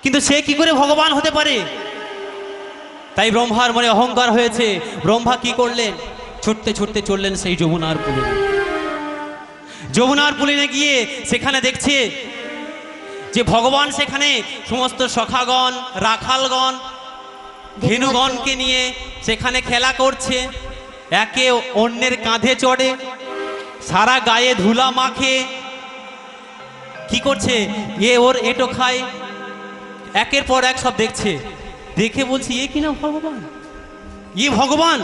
কিন্তু সে কি করে ভগবান হতে পারে? তাই ব্রহ্মার মনে অহংকার হয়েছে। ব্রহ্মা কি করলেন? ছুটতে ছুটতে চললেন সেই যমুনার পুলিনে। যমুনার পুলিনে গিয়ে সেখানে দেখছে যে ভগবান সেখানে সমস্ত সখাগণ, রাখালগণ, ধেনুগণকে নিয়ে সেখানে খেলা করছে। একে অন্যের কাঁধে চড়ে, সারা গায়ে ধুলা মাখে। কি করছে? এ ওর এটো খায়, একের পর এক সব দেখছে। দেখে বলছি এ কি না ভগবান? এ ভগবান?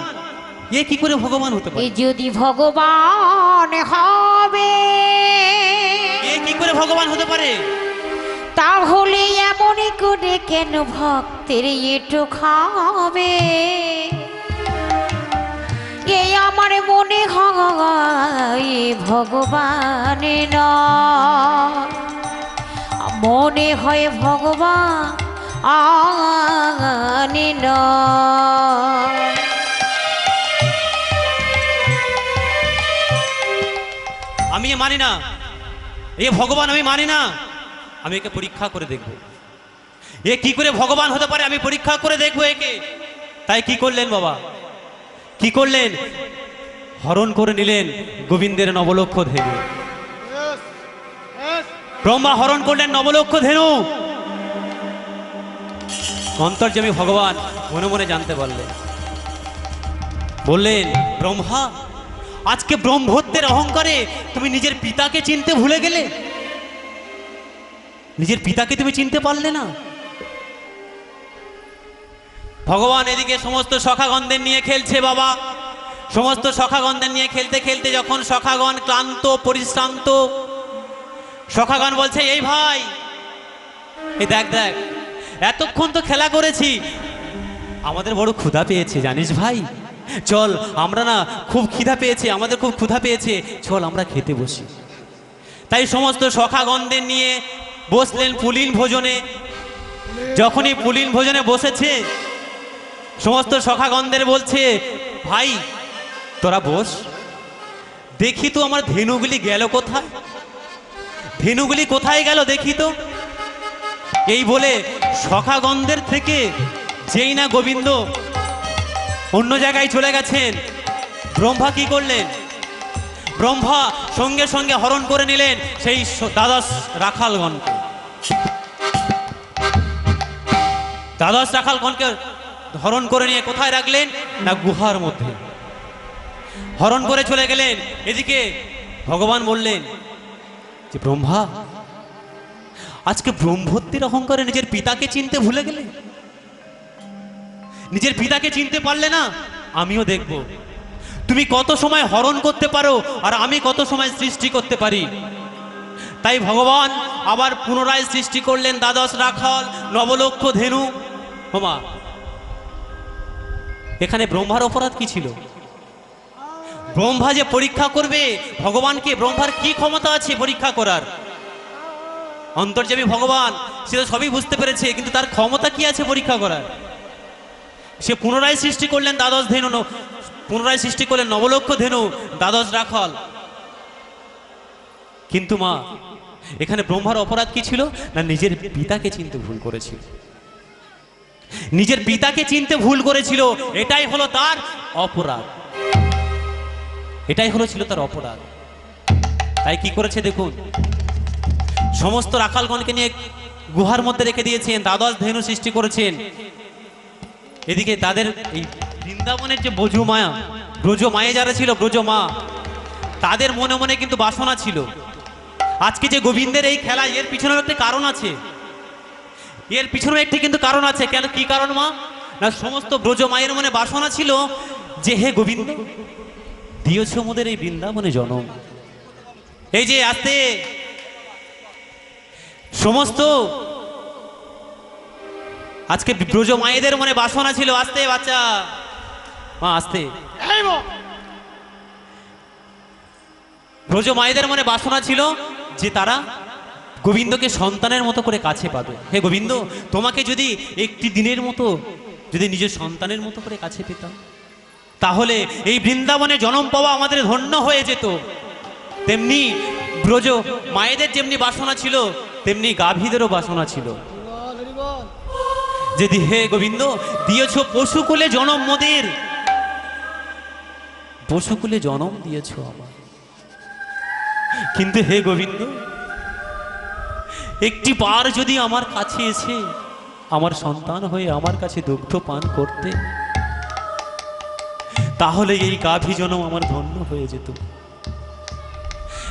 এ কি করে ভগবান হতে পারে? যদি ভগবান হবে এ কি করে ভগবান হতে পারে? তাহলে এমনই করে কেন ভক্তের এটো খাবে? এই আমার মনে হয় ভগবান নয়, মনে হয় ভগবান নয়। আমি এ মানি না, এ ভগবান আমি মানি না। আমি একে পরীক্ষা করে দেখব, এ কি করে ভগবান হতে পারে আমি পরীক্ষা করে দেখবো একে। তাই কি করলেন বাবা? কি করলেন? হরণ করে নিলেন গোবিন্দের নবলক্ষ ধেনু। ব্রহ্মা হরণ করলেন নবলক্ষ ধেনু। অন্তর্যামী ভগবান মনে মনে জানতে পারলেন। বললেন, ব্রহ্মা, আজকে ব্রহ্মত্বের অহংকারে তুমি নিজের পিতাকে চিনতে ভুলে গেলে। নিজের পিতাকে তুমি চিনতে পারলে না। ভগবান এদিকে সমস্ত সখাগণদের নিয়ে খেলছে বাবা। সমস্ত সখাগণদের নিয়ে খেলতে খেলতে যখন সখাগণ ক্লান্ত পরিশ্রান্ত, সখাগণ বলছে, এই ভাই, এই দেখ দেখ, এতক্ষণ তো খেলা করেছি, আমাদের বড় ক্ষুধা পেয়েছে জানিস ভাই। চল, আমরা না খুব খিদা পেয়েছে, আমাদের খুব ক্ষুধা পেয়েছে, চল আমরা খেতে বসি। তাই সমস্ত সখাগণদের নিয়ে বসলেন পুলিন ভোজনে। যখনই পুলিন ভোজনে বসেছে, সমস্ত সখাগণদের বলছে, ভাই তোরা বস, দেখি তো আমার ধেনুগুলি গেল কোথায়, ধেনুগুলি কোথায় গেল দেখি তো। এই বলে সখাগণদের থেকে যেই না গোবিন্দ অন্য জায়গায় চলে গেছেন, ব্রহ্মা কি করলেন? ব্রহ্মা সঙ্গে সঙ্গে হরণ করে নিলেন সেই দ্বাদশ রাখালগণকে। দ্বাদশ রাখালগণকে হরণ করে নিয়ে কোথায় রাখলেন? না গুহার মধ্যে হরণ করে চলে গেলেন। এদিকে ভগবান বললেন যে, ব্রহ্মা, আজকে ব্রহ্মত্বের অহংকারে নিজের পিতাকে চিনতে ভুলে গেলে, নিজের পিতাকে চিনতে পারলে না। আমিও দেখব তুমি কত সময় হরণ করতে পারো আর আমি কত সময় সৃষ্টি করতে পারি। তাই ভগবান আবার পুনরায় সৃষ্টি করলেন দ্বাদশ রাখাল, নবলক্ষ ধেনু। হোমা, এখানে ব্রহ্মার অপরাধ কি ছিল? ব্রহ্মা যে পরীক্ষা করবে ভগবানকে, ব্রহ্মার কি ক্ষমতা আছে পরীক্ষা করার? অন্তর্যামী ভগবান সে তো সবই বুঝতে পেরেছে, কিন্তু তার ক্ষমতা কি আছে পরীক্ষা করার? সে পুনরায় সৃষ্টি করলেন দ্বাদশ ধেনু, পুনরায় সৃষ্টি করলেন নবলক্ষ ধেনু, দ্বাদশ রাখাল। কিন্তু মা, এখানে ব্রহ্মার অপরাধ কি ছিল? না নিজের পিতাকে চিনতে ভুল করেছিল, নিজের পিতাকে চিনতে ভুল করেছিল। এটাই হলো তার অপরাধ, এটাই ছিল তার অপরাধ। তাই কি করেছে দেখুন, সমস্ত রাখালগণকে নিয়ে গুহার মধ্যে রেখে দিয়েছেন, দ্বাদশ ধেনু সৃষ্টি করেছেন। এদিকে তাদের এই বৃন্দাবনের যে ব্রজমায়া, ব্রজমায়ে যারা ছিল, ব্রজমা, তাদের মনে মনে কিন্তু বাসনা ছিল। আজকে যে গোবিন্দের এই খেলা, এর পিছনেও একটি কারণ আছে, এর পিছনেও একটি কিন্তু কারণ আছে। কেন, কি কারণ মা? না সমস্ত ব্রজমায়ের মনে বাসনা ছিল যে, হে গোবিন্দ, দিয়েছ মোদের এই বৃন্দাবনে জনম। এই যে আস্তে সমস্ত আজকে ব্রজ মায়েদের মনে বাসনা ছিল, আস্তে বাচ্চা মা, আস্তে, ব্রজ মায়েদের মনে বাসনা ছিল যে তারা গোবিন্দকে সন্তানের মতো করে কাছে পাবে। হে গোবিন্দ, তোমাকে যদি একটি দিনের মতো যদি নিজের সন্তানের মতো করে কাছে পেতাম, তাহলে এই বৃন্দাবনে জন্ম পাওয়া আমাদের ধন্য হয়ে যেত। তেমনি ব্রজ মায়েদের যেমনি বাসনা ছিল, তেমনি গাভীদেরও বাসনা ছিল। বল। যদি হে গোবিন্দ দিয়েছ পশুকুলে জনম মোদের, পশুকুলে জনম দিয়েছ আমার, কিন্তু হে গোবিন্দ একটি বার যদি আমার কাছে এসে আমার সন্তান হয়ে আমার কাছে দুগ্ধ পান করতে, তাহলে এই গাভী জনম আমার ধন্য হয়ে যেত।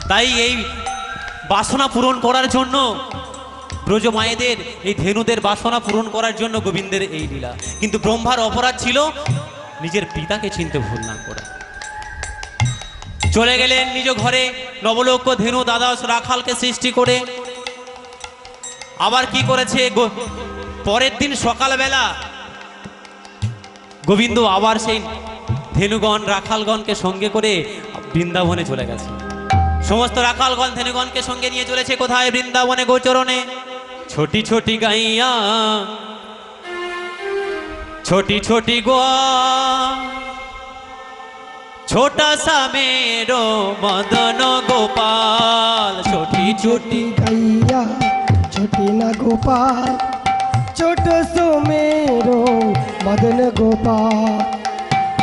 তাই এই বাসনা পূরণ করার জন্য, ব্রজ মায়েদের এই ধেনুদের বাসনা পূরণ করার জন্য গোবিন্দের এই লীলা। কিন্তু ব্রহ্মার অপরাধ ছিল নিজের পিতাকে চিনতে ভুল না করা। চলে গেলেন নিজ ঘরে, নবলক্ষ ধেনু দ্বাদশ রাখালকে সৃষ্টি করে। আবার কি করেছে, পরের দিন সকালবেলা গোবিন্দ আবার সেই ধেনুগণ রাখালগণকে সঙ্গে করে বৃন্দাবনে চলে গেছে। সমস্ত রাখালগণ ধেনুগণকে সঙ্গে নিয়ে চলেছে কোথায়? বৃন্দাবনে গোচরণে। ছোটি ছোটি গাইয়া ছোটি ছোটি গোয়া, ছোটা সা মেরো মদন গোপাল। ছোটি ছোটি গাইয়া ছোটি না গোপাল, ছোট সো मेरो मदन गोपाल।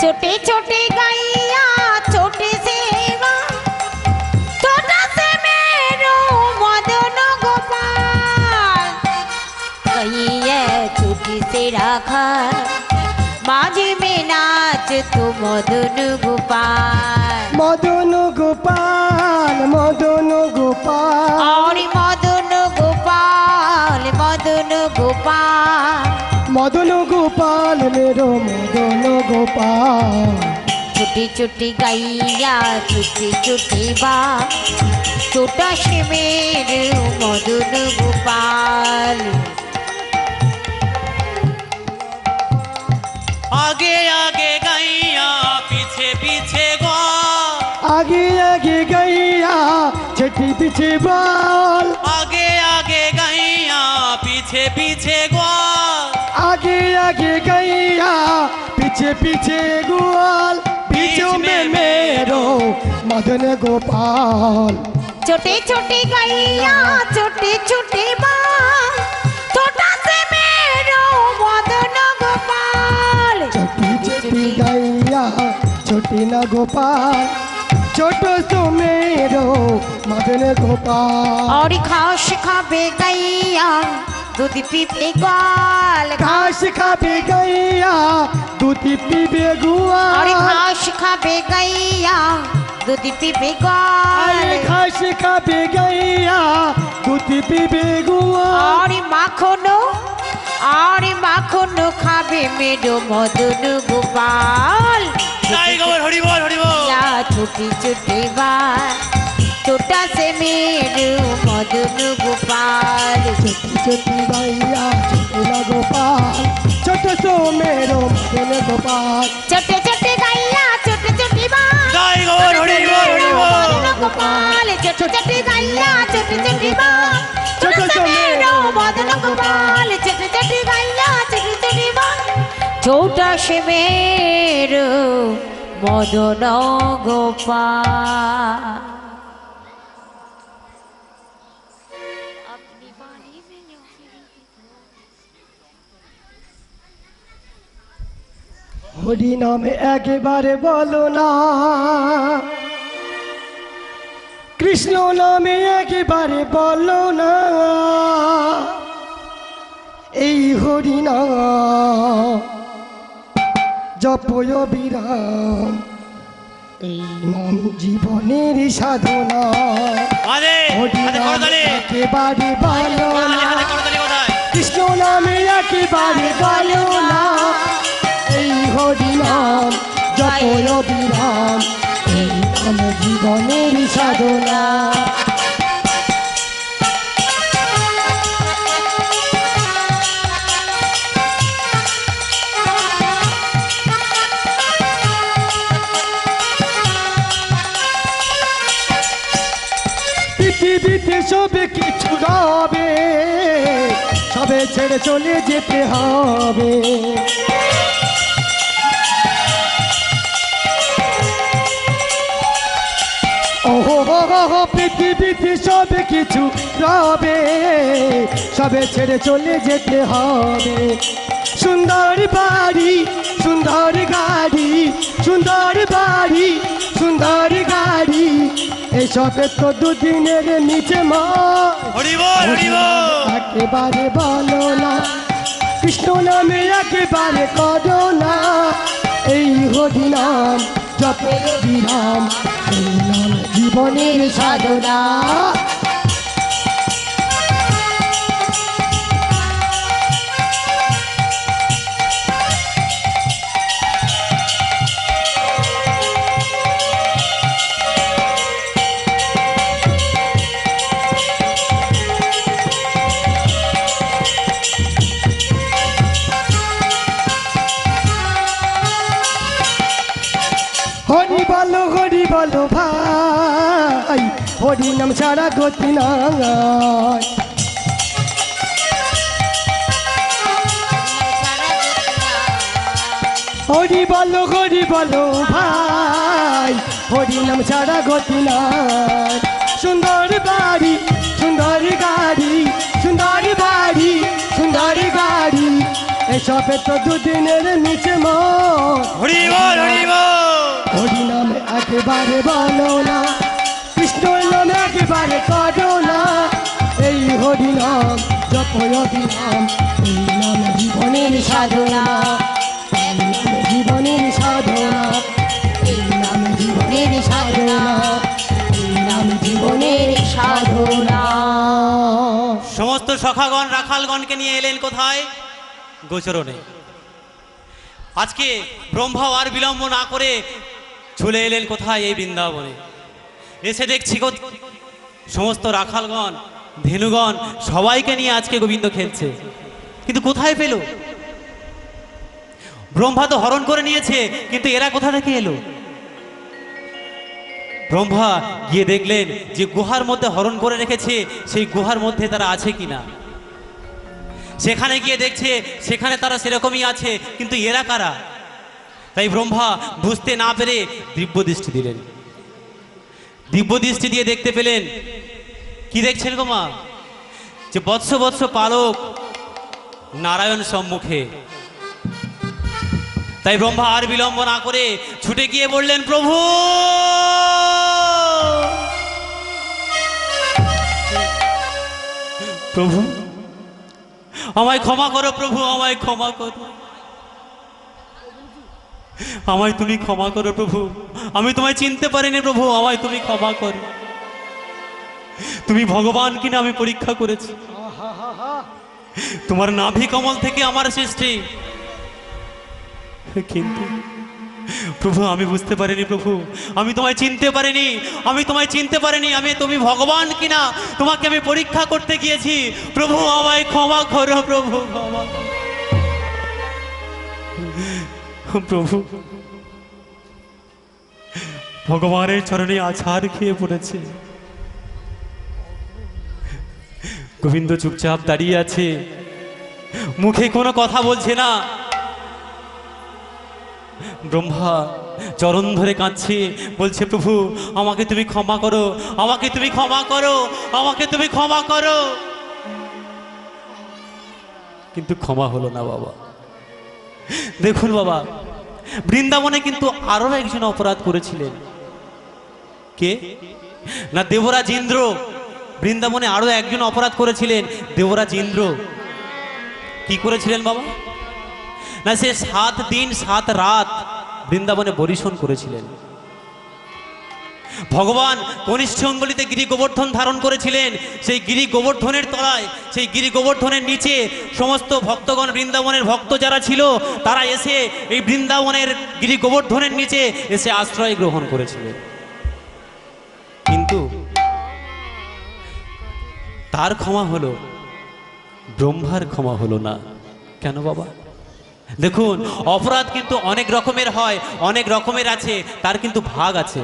छोटे छोटे गैया छोटे सेवा, छोटा से मेरो मदन गोपाल। गैया छोटी से राखा, माझे में नाच तू मदन गोपाल। मदन गोपाल मदन गोपाल, और मदन गोपाल मदन गोपाल। मदन गोपाल मेरो मदन गोपाल। छोटी छोटी गैया छोटी छोटी बा, छोटा से मेरे मदन गोपाल। आगे आगे गैया पीछे पीछे गो, आगे आगे गैया छठी पीछे बाल। आगे आगे गैया पीछे पीछे गो, आगे आगे गैया पीछे पीछे ग्वाल। बीचों में मेरो मदन गोपाल। छोटे छोटे गैया छोटे छोटे बा, छोटा से मेरो मदन गोपाल। छोटी छोटी गैया छोटी ना गोपाल, छोटो सो मेरो मदन गोपाल। और घास खाबे गैया दूध पीते ग्वाल। घास खाबे गैया दूध पीबे और ग्वाल। घास खाबे गैया दूध पीबे ग्वाल। घास खाबे गैया दूध पीबे ग्वाल। और माखन खाबे मेरो मदन गोपाल। जय गौर हरि बोल हरि बोल। या छोटी छोटी बात, छोटा से मेरो मदन गोपाल। छोटी छोटी गैया छोटी ना गोपाल, छोटो सो मेरो मदन गोपाल। छोटे छोटे गैया छोटे छोटी बात, जय गौर हरि बोल हरि बोल। मदन गोपाल। छोटे छोटे गैया छोटे छोटी बात, छोटा से मेरो मदन गोपाल। छोटे छोटी गैया छोटी छोटी बात, छोटा से मेरो मदन गोपाल। হরি নামে একেবারে বলো না, কৃষ্ণ নামে একেবারে বলো না। এই হরি নাম জপয় বিরাম, এই নাম জীবনের সাধনা। আরে হরি হাতে নাম করতালি, একেবারে বলো না, হাতে করতালি কোথায়? কৃষ্ণ নামে একেবারে বলো না। এই হরি নাম জপয় বিরাম, এই নাম জীবনের সাধনা। পৃথিবীতে সবে কিছু রবে, সবে ছেড়ে চলে যেতে হবে। ওহো পৃথিবীতে সব কিছু রবে, সবে ছেড়ে চলে যেতে হবে। সুন্দর বাড়ি, সুন্দর গাড়ি, সুন্দর বাড়ি, সুন্দর গাড়ি, এসবে তো দুদিনের নিচে হরি বল, হরি বল। একেবারে বলো না, কৃষ্ণ নামে একেবারে করো না, এই হরি নাম জপের বিরাম, এই নাম জীবনের সাধনা। হরি বলো ভাই, হরি নাম ছাড়া গতি নাই। হরি বলো ভাই, হরি নাম ছাড়া গতি নাই। সুন্দর বাড়ি, সুন্দর গাড়ি, সুন্দর বাড়ি, সুন্দর গাড়ি, এসবে তো দুদিনের নিচে মন। হরি বল, হরি বল। হরি নামে একেবারে বলো না, কৃষ্ণ নামে একেবারে করো না, এই হরি নাম জপ অবিরাম, এই নাম জীবনের সাধনা, এই নাম জীবনের সাধনা, এই নাম জীবনের সাধনা, এই নাম জীবনের সাধনা। সমস্ত সখাগণ রাখালগণকে নিয়ে এলেন কোথায়? গোচরণে। আজকে ব্রহ্মা আর বিলম্ব না করে চলে এলেন কোথায়? এই বৃন্দাবনে। এসে দেখছি সমস্ত রাখালগণ, ধেনুগণ সবাইকে নিয়ে আজকে গোবিন্দ খেলছে, কিন্তু কোথায় পেল? ব্রহ্মা তো হরণ করে নিয়েছে, কিন্তু এরা কোথা থেকে এলো? ব্রহ্মা গিয়ে দেখলেন যে গুহার মধ্যে হরণ করে রেখেছে, সেই গুহার মধ্যে তারা আছে কিনা। সেখানে গিয়ে দেখছে সেখানে তারা সেরকমই আছে, কিন্তু এরা কারা? তাই ব্রহ্মা বুঝতে না পেরে দিব্য দৃষ্টি দিলেন। দিব্য দৃষ্টি দিয়ে দেখতে পেলেন, কি দেখছেন গো মা? যে বৎস বৎস পালক নারায়ণ সম্মুখে। তাই ব্রহ্মা আর বিলম্ব না করে ছুটে গিয়ে বললেন, প্রভু প্রভু আমায় ক্ষমা করো, প্রভু আমায় ক্ষমা করো, আমায় তুমি ক্ষমা করো প্রভু, আমি তোমায় চিনতে পারিনি প্রভু, আমায় তুমি ক্ষমা করো। তুমি ভগবান কিনা আমি পরীক্ষা করেছি, তোমার নাভি কমল থেকে আমার সৃষ্টি, কিন্তু প্রভু আমি বুঝতে পারিনি প্রভু, আমি তোমায় চিনতে পারিনি, আমি তোমায় চিনতে পারিনি, আমি তুমি ভগবান কিনা তোমাকে আমি পরীক্ষা করতে গিয়েছি, প্রভু আমায় ক্ষমা করো, প্রভু ক্ষমা করো। প্রভু ভগবানের চরণে আছাড় খেয়ে পড়েছে। গোবিন্দ চুপচাপ দাঁড়িয়ে আছে, মুখে কোনো কথা বলছে না। ব্রহ্মা চরণ ধরে কাঁদছে, বলছে প্রভু আমাকে তুমি ক্ষমা করো, আমাকে তুমি ক্ষমা করো, আমাকে তুমি ক্ষমা করো। কিন্তু ক্ষমা হলো না বাবা। দেখুন বাবা, বৃন্দাবনে কিন্তু আরো একজন অপরাধ করেছিলেন। কে না? দেবরাজ ইন্দ্র। বৃন্দাবনে আরো একজন অপরাধ করেছিলেন, দেবরাজ ইন্দ্র। কি করেছিলেন বাবা? না, সে 7 দিন 7 রাত বৃন্দাবনে বরিশন করেছিলেন। ভগবান কনিষ্ঠ অঙ্গুলিতে গিরি গোবর্ধন ধারণ করেছিলেন। সেই গিরি গোবর্ধনের তলায়, সেই গিরি গোবর্ধনের নিচে সমস্ত ভক্তগণ, বৃন্দাবনের ভক্ত যারা ছিল, তারা এসে এই বৃন্দাবনের গিরি গোবর্ধনের নিচে এসে আশ্রয় গ্রহণ করেছিলেন। কিন্তু তার ক্ষমা হলো, ব্রহ্মার ক্ষমা হলো না। কেন বাবা? দেখুন, অপরাধ কিন্তু অনেক রকমের হয়, অনেক রকমের আছে, তার কিন্তু ভাগ আছে।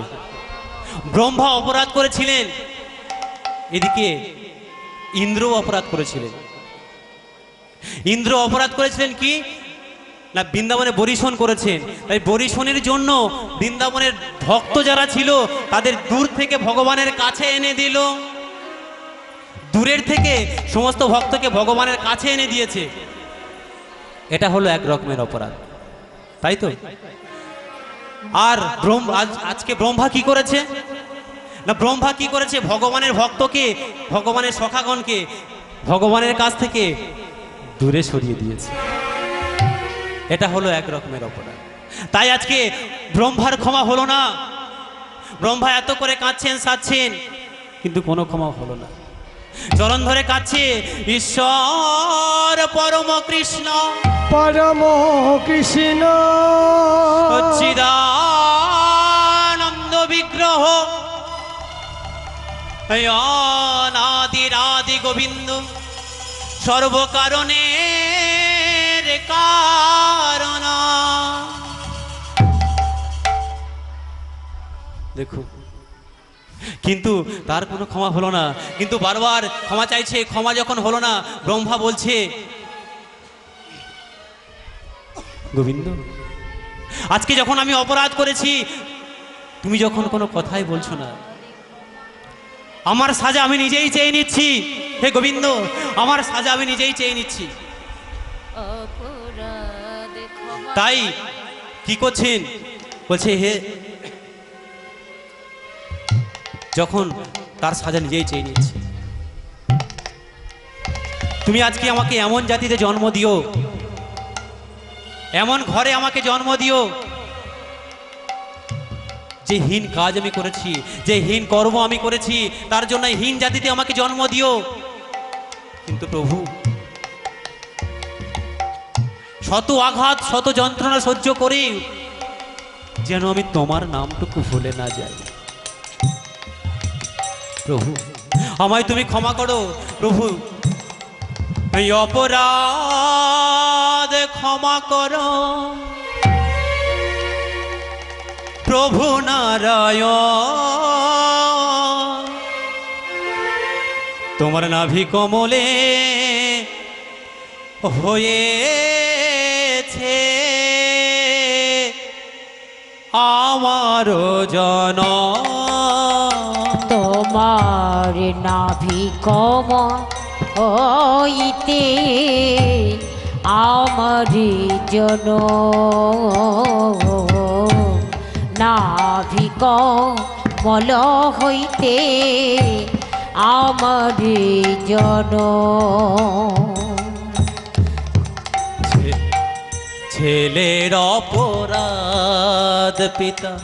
ব্রহ্মা অপরাধ করেছিলেন, এদিকে ইন্দ্র অপরাধ করেছিলেন। ইন্দ্র অপরাধ করেছিলেন কি না বৃন্দাবনে বরিশন করেছেন, তাই বরিশনের জন্য বৃন্দাবনের ভক্ত যারা ছিল তাদের দূর থেকে ভগবানের কাছে এনে দিল, দূরের থেকে সমস্ত ভক্তকে ভগবানের কাছে এনে দিয়েছে। এটা হলো এক রকমের অপরাধ, তাই তো? আর আজকে ব্রহ্মা কি করেছে না, ব্রহ্মা কি করেছে? ভগবানের ভক্তকে, ভগবানের সখাগণকে ভগবানের কাছ থেকে দূরে সরিয়ে দিয়েছে। এটা হলো এক রকমের অপরাধ। তাই আজকে ব্রহ্মার ক্ষমা হলো না। ব্রহ্মা এত করে কাঁদছেন সাচ্ছেন, কিন্তু কোনো ক্ষমা হলো না। চরণ ধরে কাঁদছে ঈশ্বর পরম কৃষ্ণ, পরম কৃষ্ণ সচ্চিদানন্দ বিগ্রহ, অনাদিরাদি গোবিন্দ, সর্বকারণের কারণ। দেখুন, কিন্তু তার কোনো ক্ষমা হলো না, কিন্তু বারবার ক্ষমা চাইছে। ক্ষমা যখন হলো না, ব্রহ্মা বলছে গোবিন্দ, আজকে যখন আমি অপরাধ করেছি, তুমি যখন কোনো কথাই বলছো না, আমার সাজা আমি নিজেই চেয়ে নিচ্ছি। হে গোবিন্দ, আমার সাজা আমি নিজেই চেয়ে নিচ্ছি। তাই কি করছেন? বলছে হে, যখন তার সাজা নিজেই চেয়ে নিচ্ছি, তুমি আজকে আমাকে এমন জাতিতে জন্ম দিও, এমন ঘরে আমাকে জন্ম দিও, যে হীন কাজ আমি করেছি, যে হীন কর্ম আমি করেছি, তার জন্য হীন জাতিতে আমাকে জন্ম দিও। কিন্তু প্রভু, শত আঘাত শত যন্ত্রণা সহ্য করে যেন আমি তোমার নামটুকু ভুলে না যাই। প্রভু, আমায় তুমি ক্ষমা করো। প্রভু, এই অপরাধ ক্ষমা করো। প্রভু নারায়ণ, তোমার নাভি কমলে হয়েছে আমার জনম। তোমার নাভি কমল হইতে আমার জনম, নাভি কমল হইতে আমার জনম। ছেলের অপরাধ পিতা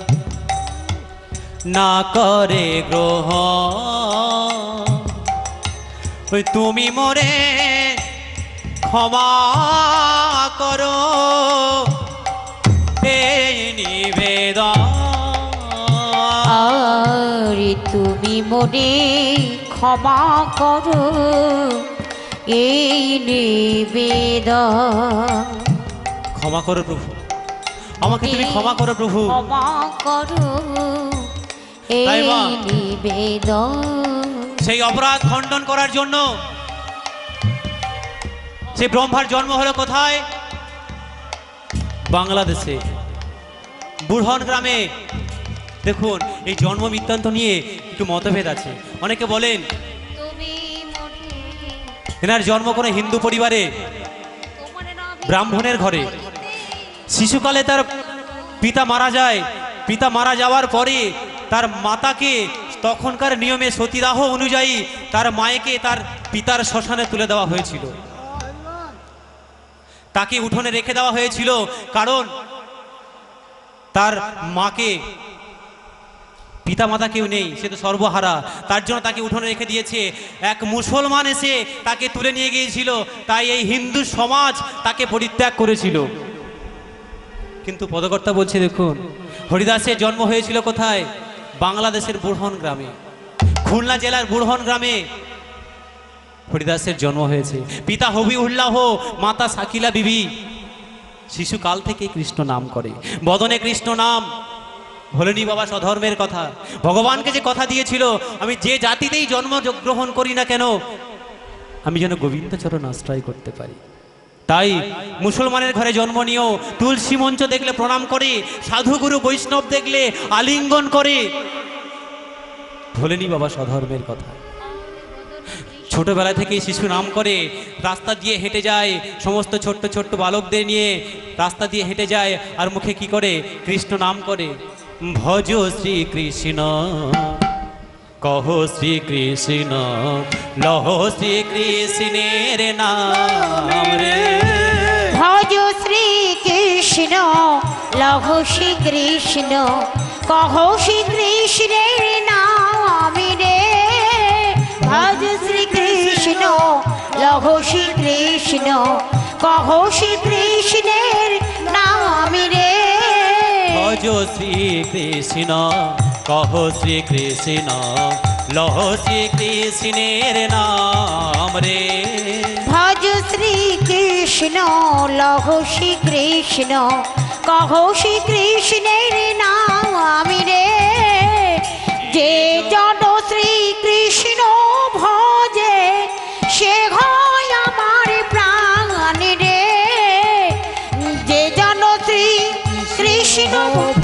না করে গ্রহণ, ওই তুমি মোরে ক্ষমা করো এই নিবেদন। আর তুমি মনে ক্ষমা করো এই নিবেদন। ক্ষমা করো প্রভু, আমাকে তুমি ক্ষমা করো প্রভু। ক্ষমা করো তাই এই মা, নিবেদন। সেই অপরাধ খণ্ডন করার জন্য সেই ব্রহ্মার জন্ম হলো কোথায়? বাংলাদেশে বুড়হন গ্রামে। দেখুন, এই জন্ম বৃত্তান্ত নিয়ে একটু মতভেদ আছে। অনেকে বলেন এনার জন্ম কোনো হিন্দু পরিবারে, ব্রাহ্মণের ঘরে। শিশুকালে তার পিতা মারা যায়, পিতা মারা যাওয়ার পরে তার মাতাকে তখনকার নিয়মে সতীদাহ অনুযায়ী তার মায়েকে তার পিতার শ্মশানে তুলে দেওয়া হয়েছিল। তাকে উঠোনে রেখে দেওয়া হয়েছিল, কারণ তার মাকে, পিতা মাতা কেউ নেই, সে তো সর্বহারা, তার জন্য তাকে উঠোনে রেখে দিয়েছে। এক মুসলমান এসে তাকে তুলে নিয়ে গিয়েছিল, তাই এই হিন্দু সমাজ তাকে পরিত্যাগ করেছিল। কিন্তু পদকর্তা বলছে, দেখুন, হরিদাসের জন্ম হয়েছিল কোথায়? বাংলাদেশের বুড়হন গ্রামে, খুলনা জেলার বুড়হন গ্রামে হরিদাসের জন্ম হয়েছে। পিতা হবিউল্লাহ, মাতা শাকিলা বিবি। শিশুকাল থেকে কৃষ্ণ নাম করে, বদনে কৃষ্ণ নাম। ভোলেনি বাবা স্বধর্মের কথা, ভগবানকে যে কথা দিয়েছিল, আমি যে জাতিতেই জন্ম গ্রহণ করি না কেন, আমি যেন গোবিন্দচরণ আশ্রয় করতে পারি। তাই মুসলমানের ঘরে জন্ম নিয়েও তুলসী মঞ্চ দেখলে প্রণাম করে, সাধুগুরু বৈষ্ণব দেখলে আলিঙ্গন করে। ভোলেনি বাবা স্বধর্মের কথা। ছোটবেলা থেকেই শিশু নাম করে, রাস্তা দিয়ে হেঁটে যায়, সমস্ত ছোট্ট ছোট্ট বালকদের নিয়ে রাস্তা দিয়ে হেঁটে যায়, আর মুখে কি করে? কৃষ্ণ নাম করে। ভজ শ্রীকৃষ্ণ, কহ শ্রীকৃষ্ণ, লহ শ্রীকৃষ্ণের নাম রে। ভজ শ্রীকৃষ্ণ, লহ শ্রীকৃষ্ণ, কহ শ্রীকৃষ্ণের নাম রে। ভজ শ্রীকৃষ্ণ, লহ শ্রীকৃষ্ণ, কহ শ্রীকৃষ্ণের নাম রে। ভজ শ্রীকৃষ্ণ, কহ শ্রীকৃষ্ণ, লহ শ্রীকৃষ্ণের নাম রে। ভজ শ্রীকৃষ্ণ, লহ শ্রীকৃষ্ণ, কহ শ্রীকৃষ্ণের নাম রে। যে জন শ্রীকৃষ্ণ ভজে সে হয় আমার প্রাণ রে। যে জন শ্রীকৃষ্ণ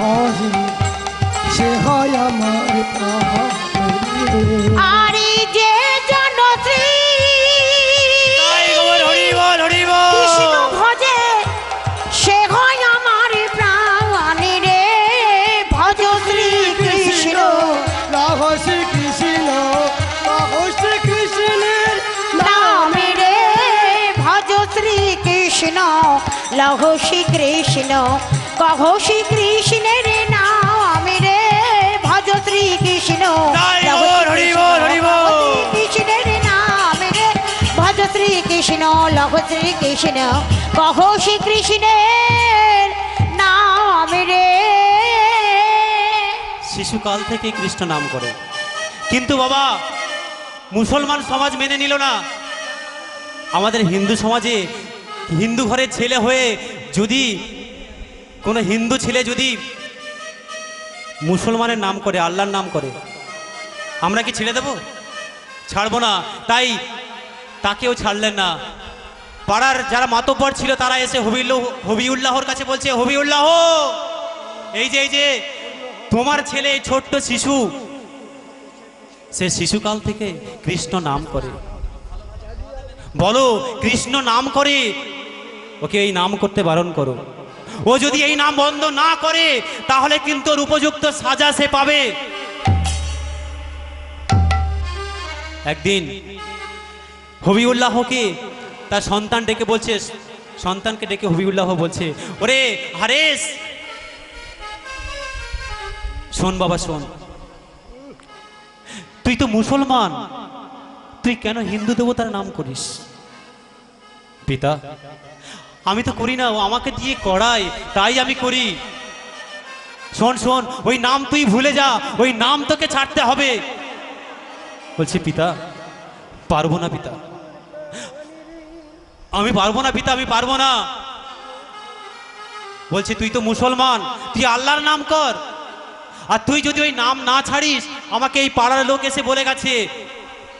ভজে সে হয় আমার প্রাণ। আরে যে জন তাই গৌর হরি বল, হরি বল। কৃষ্ণ ভজে সে হয় আমার প্রাণ রে। ভজ শ্রীকৃষ্ণ, লহ শ্রীকৃষ্ণ, কহ শ্রীকৃষ্ণের নাম রে। ভজ শ্রীকৃষ্ণ, লহ শ্রীকৃষ্ণ, কহ শ্রীকৃষ্ণের নাম রে। ভজ শ্রীকৃষ্ণ, তাই লহ গৌর হরি বল, হরি বল। শ্রীকৃষ্ণের নাম রে। ভজ শ্রীকৃষ্ণ, লহ শ্রীকৃষ্ণ, কহ শ্রীকৃষ্ণের নাম রে। শিশুকাল থেকে কৃষ্ণ নাম করে, কিন্তু বাবা মুসলমান সমাজ মেনে নিল না। আমাদের হিন্দু সমাজে হিন্দু ঘরের ছেলে হয়ে যদি কোনো হিন্দু ছেলে যদি মুসলমানের নাম করে, আল্লাহর নাম করে, আমরা কি ছেড়ে দেব? ছাড়বো না। তাই তাকেও ছাড়লেন না। পাড়ার যারা মাতব্বর ছিল তারা এসে হবিউল্লাহর কাছে বলছে, হবিউল্লাহ, এই যে তোমার ছেলে ছোট্ট শিশু, সে শিশুকাল থেকে কৃষ্ণ নাম করে, বলো কৃষ্ণ নাম করে, ওকে এই নাম করতে বারণ করো। ও যদি এই নাম বন্ধ না করে তাহলে কিন্তু ওর উপযুক্ত সাজা সে পাবে। একদিন হবিউল্লাহকে তার সন্তান ডেকে বলছে, সন্তানকে ডেকে হবিউল্লাহ বলছে, ওরে হারেস, শোন বাবা শোন, তুই তো মুসলমান, তুই কেন হিন্দু দেবতার নাম করিস? পিতা, আমি তো করি না, ও আমাকে দিয়ে করায়, তাই আমি করি। শোন শোন, ওই নাম তুই ভুলে যা, ওই নাম তোকে ছাড়তে হবে। বলছি পিতা, পারবো না পিতা, আমি পারবো না পিতা, আমি পারবো না। বলছে তুই তো মুসলমান, তুই আল্লাহর নাম কর, আর তুই যদি ওই নাম না ছাড়িস, আমাকে এই পাড়ার লোক এসে বলে গেছে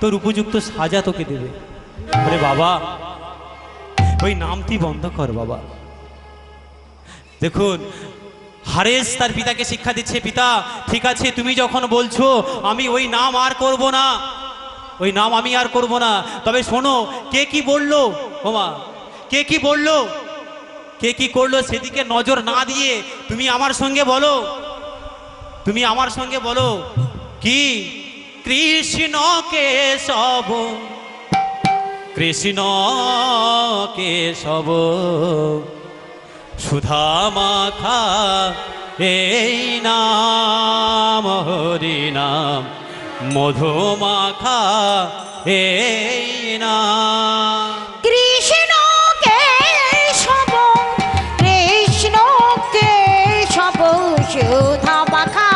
তোর উপযুক্ত সাজা তোকে দেবে। আরে বাবা, ওই নাম তুই বন্ধ কর বাবা। দেখুন, হারেস তার পিতাকে শিক্ষা দিচ্ছে, পিতা ঠিক আছে, তুমি যখন বলছো আমি ওই নাম আর করব না, ওই নাম আমি আর করব না, তবে শোনো কে কি বললো, ওমা কে কি বললো, কে কি করলো সেদিকে নজর না দিয়ে তুমি আমার সঙ্গে বলো, তুমি আমার সঙ্গে বলো কি? কৃষ্ণ কেশব, কৃষ্ণ কেশব, সুধা মাখা এই নাম, হরি নাম মধু মাখা এই নাম। কৃষ্ণ কেশব, কৃষ্ণ কেশব, সুধা মাখা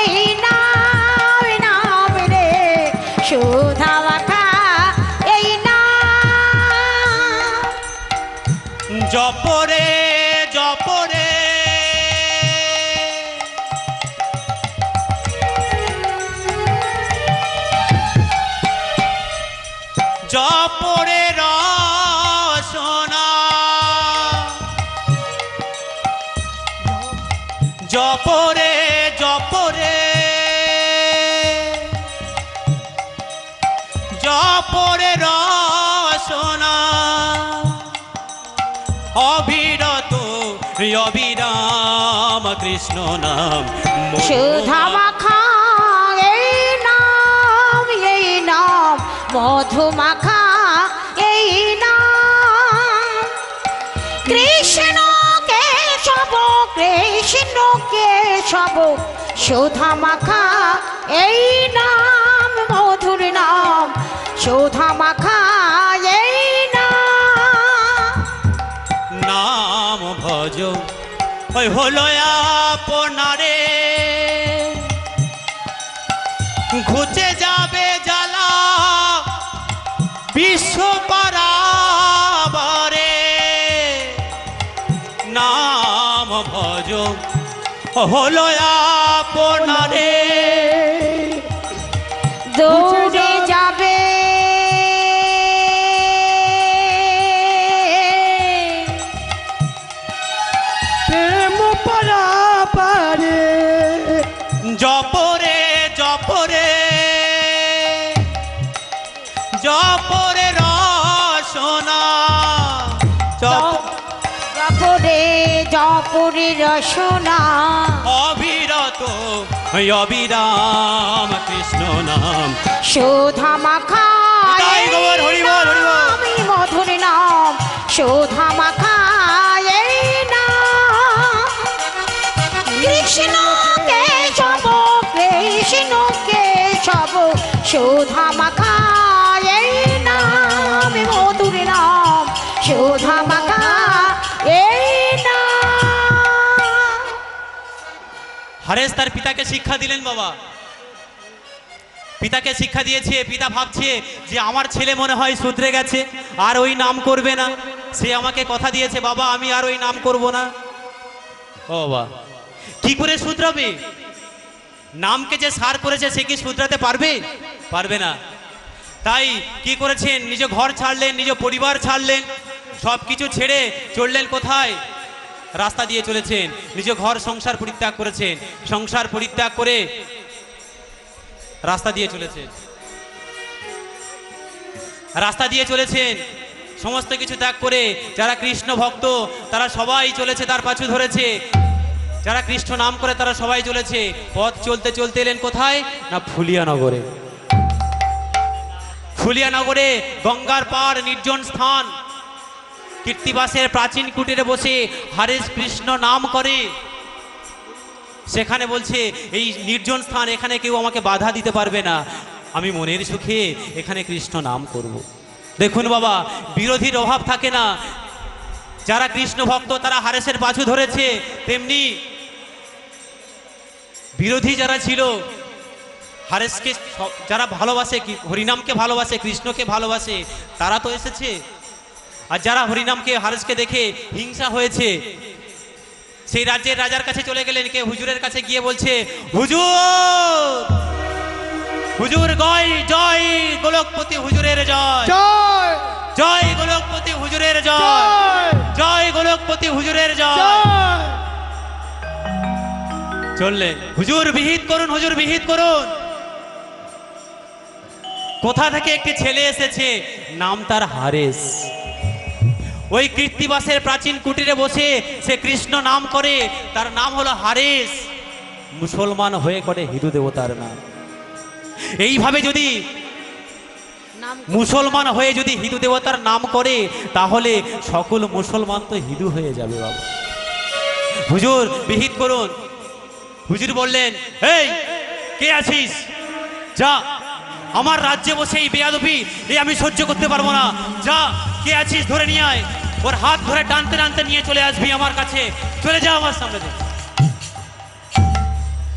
এই নাম, নাম রে, সুধা মাখা এই নাম। জপরে জপরে জপরে রসনা অবিরত অবিরাম কৃষ্ণ নাম সুধা মাখা এই নাম মধু মাখা এই নাম কৃষ্ণ কেশব কৃষ্ণ কেশব সুধা মাখা এই নাম মধুর নাম সুধা মাখা এই নাম নাম ভজ ওই হলো আপনারে ঘুচে যাবে জ্বালা বিশ্ব পারাবারে নাম ভজ হলো আপনারে দৌড়ে যাবে প্রেম পারে জপরে জপরে জপরে রসনা জপরে জপরে রসনা অবিরত অবিরাম কৃষ্ণ নাম সুধা মাখা তাই গৌর হরি বল, হরি বল। আমি মধুর নাম সুধা মাখা এই নাম কৃষ্ণ কেশব কৃষ্ণ কেশব সুধা মাখা এই নাম মধুর নাম সুধা মাখা এই নাম হারেস তার পিতাকে শিক্ষা দিলেন বাবা পিতাকে শিক্ষা দিয়েছে পিতা ভাবছে যে আমার ছেলে মনে হয় শুধরে গেছে আর ওই নাম করবে না সে আমাকে কথা দিয়েছে বাবা আমি আর ওই নাম করব না ও বাবা কি করে শুধরাবে নামকে যে সার করেছে সে কি শুধরাতে পারবে পারবে না তাই কি করেছেন নিজ ঘর ছাড়লেন নিজ পরিবার ছাড়লেন সব কিছু ছেড়ে চললেন কোথায় রাস্তা দিয়ে চলেছেন নিজ ঘর সংসার পরিত্যাগ করেছেন সংসার পরিত্যাগ করে রাস্তা দিয়ে চলেছেন রাস্তা দিয়ে চলেছেন সমস্ত কিছু ত্যাগ করে যারা কৃষ্ণ ভক্ত তারা সবাই চলেছে তার পাছু ধরেছে যারা কৃষ্ণ নাম করে তারা সবাই চলেছে পথ চলতে চলতে এলেন কোথায় না ফুলিয়ানগরে ফুলিয়ানগরে গঙ্গার পাড় নির্জন স্থান কীর্তিবাসের প্রাচীন কুটিরে বসে হরে কৃষ্ণ নাম করে সেখানে বলছে এই নির্জন স্থান এখানে কেউ আমাকে বাধা দিতে পারবে না আমি মনের সুখে এখানে কৃষ্ণ নাম করব। দেখুন বাবা বিরোধীর অভাব থাকে না যারা কৃষ্ণ ভক্ত তারা হারেসের পাছু ধরেছে তেমনি বিরোধী যারা ছিল হারেসকে যারা ভালোবাসে হরিনামকে ভালোবাসে কৃষ্ণকে ভালোবাসে তারা তো এসেছে আর যারা হরিনামকে হারেসকে দেখে হিংসা হয়েছে সেই রাজ্যের রাজার কাছে চলে গেলেন কে হুজুরের কাছে গিয়ে বলছে হুজুর হুজুর জয় জয় গোলকপতি হুজুরের জয় জয় জয় গোলকপতি হুজুরের জয় জয় জয় গোলকপতি হুজুরের জয় জয় চললেন হুজুর বিহিত করুন হুজুর বিহিত করুন কোথা থেকে একটি ছেলে এসেছে নাম তার হারেস ওই কীর্তিবাসের প্রাচীন কুটিরে বসে সে কৃষ্ণ নাম করে তার নাম হলো হারেস মুসলমান হয়ে করে হিন্দু দেবতার নাম এইভাবে যদি মুসলমান হয়ে যদি হিন্দু দেবতার নাম করে তাহলে সকল মুসলমান তো হিন্দু হয়ে যাবে বাবা হুজুর বিহিত করুন হুজুর বললেন এই কে আছিস যা আমার রাজ্যে বসে এই বেয়াদবি এই আমি সহ্য করতে পারবো না যা কে আছিস ধরে নিয়ে আয় ওর হাত ধরে টানতে টানতে নিয়ে চলে আসবি আমার কাছে চলে যা আমার সামনে থেকে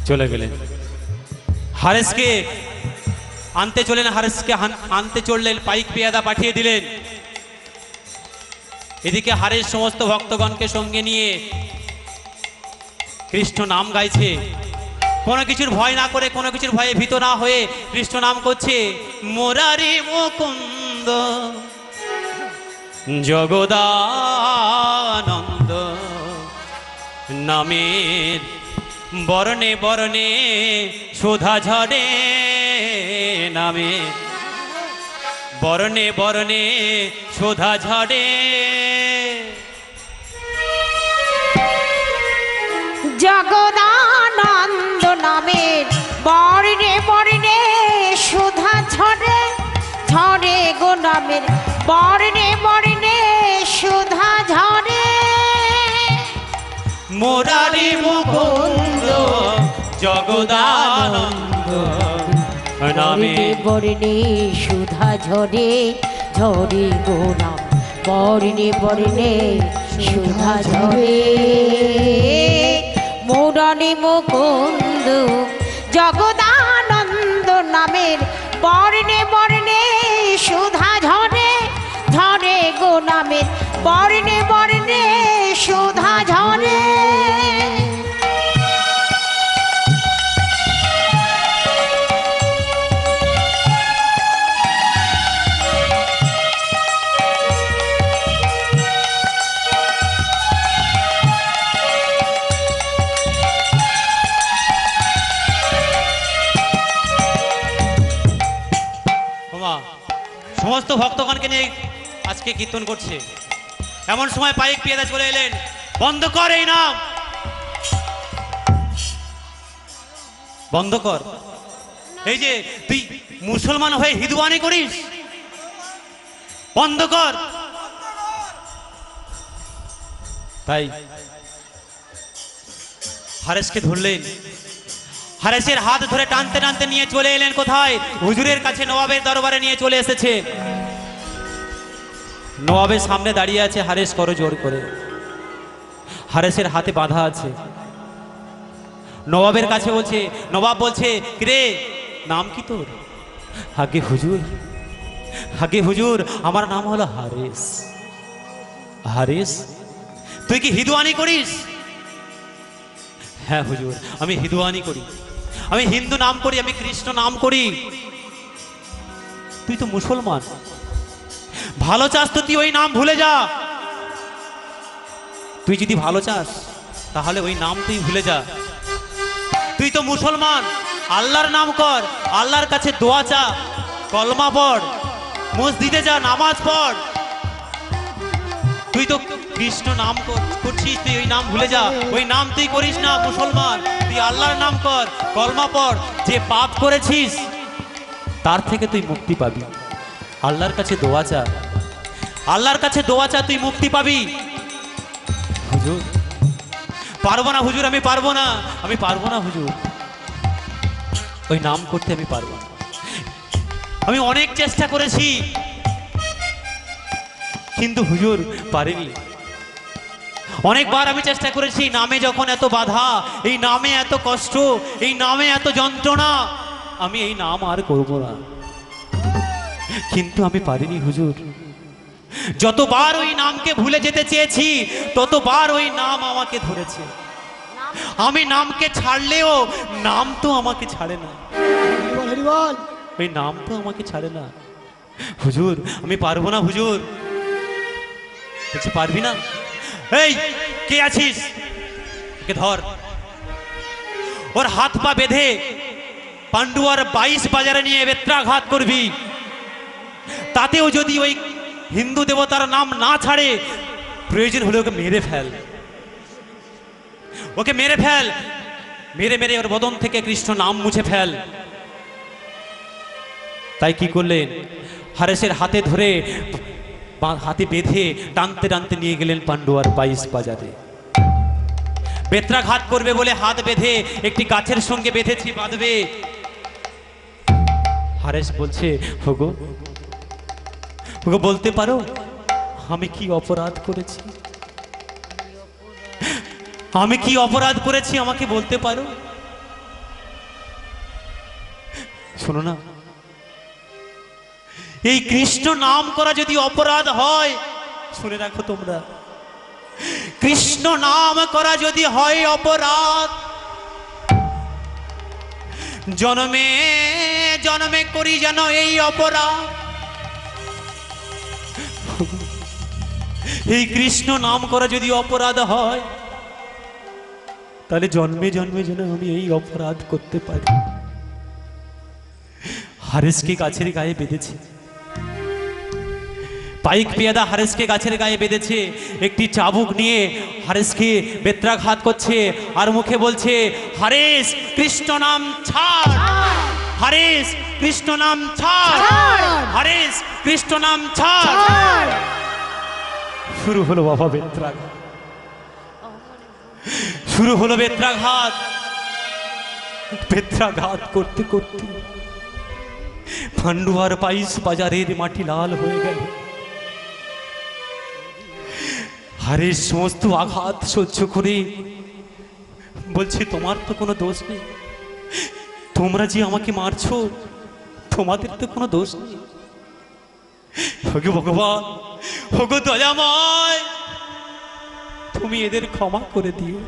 চলে গেলেন হারেসকে আনতে চলেন হারেসকে আনতে চললেন পাইক পেয়াদা পাঠিয়ে দিলেন এদিকে হারেস সমস্ত ভক্তগণকে সঙ্গে নিয়ে কৃষ্ণ নাম গাইছে কোনো কিছুর ভয় না করে কোনো কিছুর ভয়ে ভীত না হয়ে কৃষ্ণ নাম করছে মোরারি মুকুন্দ জগদানন্দ নামের বরণে বরণে শোধা ঝরে নামে বরণে বরণে শোধা ঝরে নামের বর্ণে বর্ণে সুধা ঝরে মুরারি মুকুন্দ জগদানন্দ নামে বর্ণে সুধা ঝরে ঝরে গো নাম বর্ণে বর্ণে সুধা ঝরে মুরারি মুকুন্দ জগদানন্দ নামের বর্ণে বর্ণে সুধা ঝরে ঝরে গো নামের বর্ণে বর্ণে সুধা ঝরে সমস্ত ভক্তগণকে নিয়ে আজকে কীর্তন করছে, এমন সময় পাইক পিয়াদা চলে এলেন। বন্ধ কর এই নাম, বন্ধ কর। এই যে তুই মুসলমান হয়ে হিন্দুয়ানি করিস, বন্ধ কর। তাই হারেসকে ধরলেন, হারেসের হাত ধরে টানতে টানতে নিয়ে চলে এলেন কোথায়? হুজুরের কাছে, নবাবের দরবারে নিয়ে চলে এসেছে। নবাবের সামনে দাঁড়িয়ে আছে হারেস করো জোর করে, হারেসের হাতে বাঁধা আছে। নবাবের কাছে বলছে, নবাব বলছে রে নাম কি তোর? আগে হুজুর, আগে হুজুর আমার নাম হলো হারেস। হারেস তুই কি হিন্দুয়ানি করিস? হ্যাঁ হুজুর আমি হিন্দুয়ানি করি, আমি হিন্দু নাম করি, আমি কৃষ্ণ নাম করি। তুই তো মুসলমান, ভালো চাস তো তুই ওই নাম ভুলে যা। তুই যদি ভালো চাস তাহলে ওই নাম তুই ভুলে যা। তুই তো মুসলমান, আল্লাহর নাম কর, আল্লাহর কাছে দোয়া চা, কলমা পড়, মসজিদে যা, নামাজ পড়। তুই তো কৃষ্ণ নাম করছিস, তুই ওই নাম ভুলে যা। ওই নাম তুই করিস না মুসলমান, তুই আল্লাহর নাম কর, কলমা পড়। যে পাপ করেছিস তার থেকে তুই মুক্তি পাবি। আল্লাহর কাছে দোয়া চা, আল্লাহর কাছে দোয়া চা, তুই মুক্তি পাবি। হুজুর পারবো না হুজুর, আমি পারবো না, আমি পারবো না হুজুর, ওই নাম করতে আমি পারবো না। আমি অনেক চেষ্টা করেছি কিন্তু হুজুর পারিনি। অনেকবার আমি চেষ্টা করেছি, নামে যখন এত বাধা, এই নামে এত কষ্ট, এই নামে এত যন্ত্রণা, আমি এই নাম আর করবো না, কিন্তু আমি পারিনি হুজুর। যতবার ওই নামকে ভুলে যেতে চেয়েছি ততবার ওই নাম আমাকে ধরেছে। আমি নামকে ছাড়লেও নাম তো আমাকে ছাড়ে না, ওই নাম তো আমাকে ছাড়ে না। হুজুর আমি পারবো না হুজুর। বলছি পারবি না? এই কে আছিস, কে ধর। ওর হাত পা বেঁধে পান্ডুয়ার 22 বাজারে নিয়ে বেত্রাঘাত করবি। তাতেও যদি ওই হিন্দু দেবতার নাম না ছাড়ে, প্রয়োজন হলে ওকে মেরে ফেল, ওকে মেরে ফেল, মেরে মেরে ওর বদন থেকে কৃষ্ণ নাম মুছে ফেল। তাই কি করলেন, হারেসের হাতে ধরে হাতে বেঁধে টানতে টানতে নিয়ে গেলেন পান্ডুয়ার 22 বাজারে। বেত্রাঘাত করবে বলে হাত বেঁধে একটি গাছের সঙ্গে বেঁধেছি, বাঁধবে। হারেস বলছে ওগো, ওগো বলতে পারো আমি কি অপরাধ করেছি? আমি কি অপরাধ করেছি আমাকে বলতে পারো? শোনো না, এই কৃষ্ণ নাম করা যদি অপরাধ হয়, শুনে রাখো তোমরা, কৃষ্ণ নাম করা যদি হয় অপরাধ, জন্মে জন্মে করি যেন এই অপরাধ। এই কৃষ্ণ নাম করা যদি অপরাধ হয়, তাহলে জন্মে জন্মে যেন আমি এই অপরাধ করতে পারি। হারেসকে গাছের গায়ে বেঁধেছে, পাইক পেয়াদা হারেসকে গাছের গায়ে বেঁধেছে, একটি চাবুক নিয়ে হারেসকে বেত্রাঘাত করছে আর মুখে বলছে হারেস কৃষ্ণ নাম ছাড়, হরেশ কৃষ্ণ নাম ছাড়, ছাড়। হরেশ কৃষ্ণ নাম ছাড়। ছাড়। শুরু হলো বাবা বেত্রাঘাত, শুরু হলো বেত্রাঘাত। বেত্রাঘাত করতে করতে পান্ডুয়ার 22 বাজারের মাটি লাল হয়ে গেল। হরেশ সমস্ত আঘাত সহ্য করে বলছে, তোমার তো কোনো দোষ নেই, তোমরা যে আমাকে মারছো তোমাদের তো কোনো দোষ নেই। ওগো ভগবান, ওগো দয়াময়, তুমি এদের ক্ষমা করে দিও।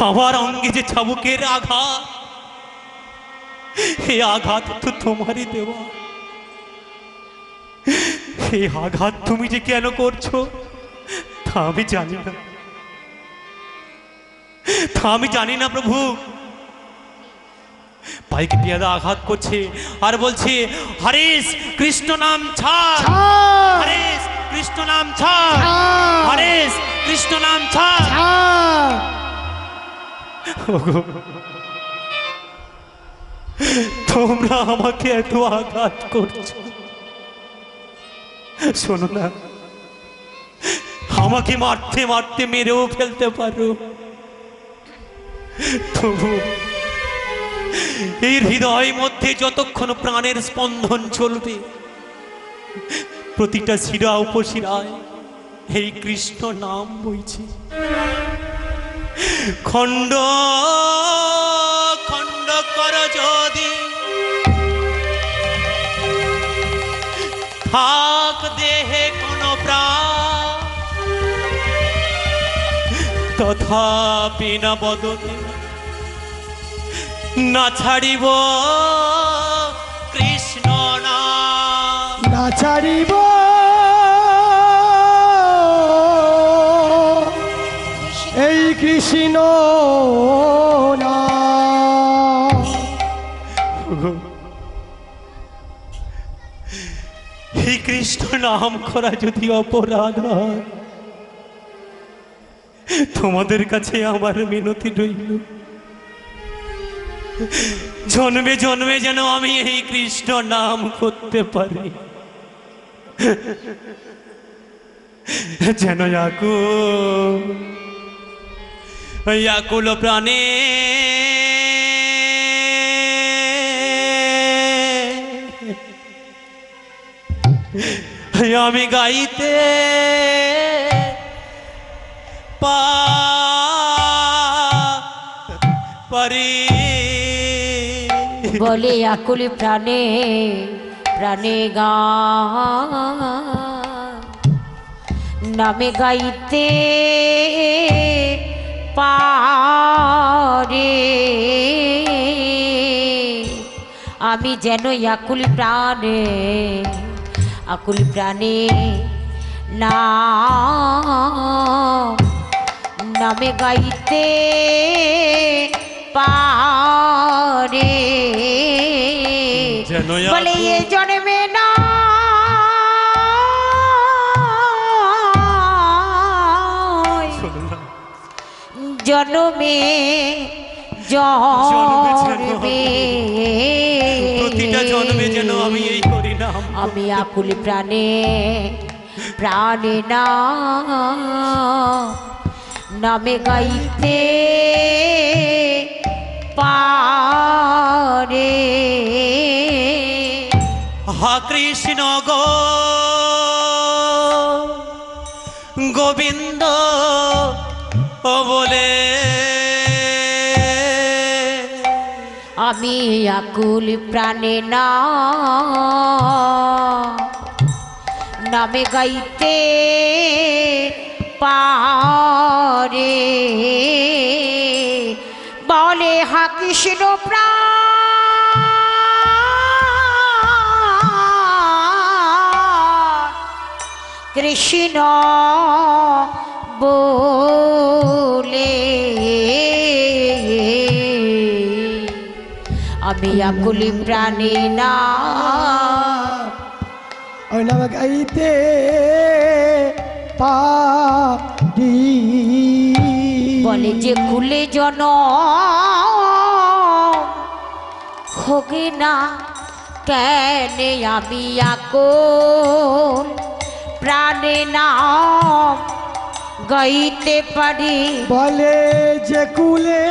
আমার অঙ্গে যে চাবুকের আঘাত, এই আঘাত তো তোমারই দেওয়া। এই আঘাত তুমি যে কেন করছো তা আমি জানি না, তা আমি জানি না প্রভু। পাইকে পেয়াদা আঘাত করছে আর বলছে, হরেশ কৃষ্ণ নাম ছাড়, ছাড়। হরেশ কৃষ্ণ নাম ছাড়, ছাড়। হরেশ কৃষ্ণ নাম ছাড়। ছাড়। ওগো, তোমরা আমাকে এত আঘাত করছো, শোনো না, আমাকে মারতে মারতে মেরেও ফেলতে পারো, তবু এই হৃদয় মধ্যে যতক্ষণ প্রাণের স্পন্দন চলবে, প্রতিটা শিরা উপশিরায় এই কৃষ্ণ নাম বইছে। খণ্ড খণ্ড কর যদি থাক দেহে কোন প্রাণ, তথাপি না বদনে না ছাড়িব কৃষ্ণ নাম। না ছাড়িব এই কৃষ্ণ নাম। এই কৃষ্ণ নাম করা যদি অপরাধ হয়, তোমাদের কাছে আমার মিনতি রইল, জন্মে জন্মে যেন আমি এই কৃষ্ণ নাম করতে পারি, যেন আকুল প্রাণে আমি গাইতে পারি। বলে আকুল প্রাণে প্রাণে গান, নামে গাইতে পারে আমি যেন আকুল প্রাণে, আকুল প্রাণে নামে গাইতে পারে। বলে এ জন্মে না জন্মে জন্মে প্রতিটা জন্মে যেন আমি এই করি না, আমি আকুল প্রাণে প্রাণে নামে গাইতে পারে। হা কৃষ্ণ গোবিন্দ বলে আমি আকুল প্রাণে নামে গাইতে পারে। বলে হা কৃষ্ণ প্রাণ কৃষ্ণ বলে আমি আকুল প্রাণে ওই নাম গাইতে পারি। বলে যে কুলে হোগে না কেন আমি আকুল প্রাণে নাম গাইতে পারি বলে যে কুলে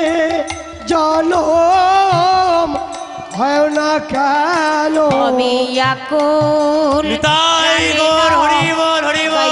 জনম হয় না কেন আমি আকুল নিতাই গৌর হরি বল হরি বল।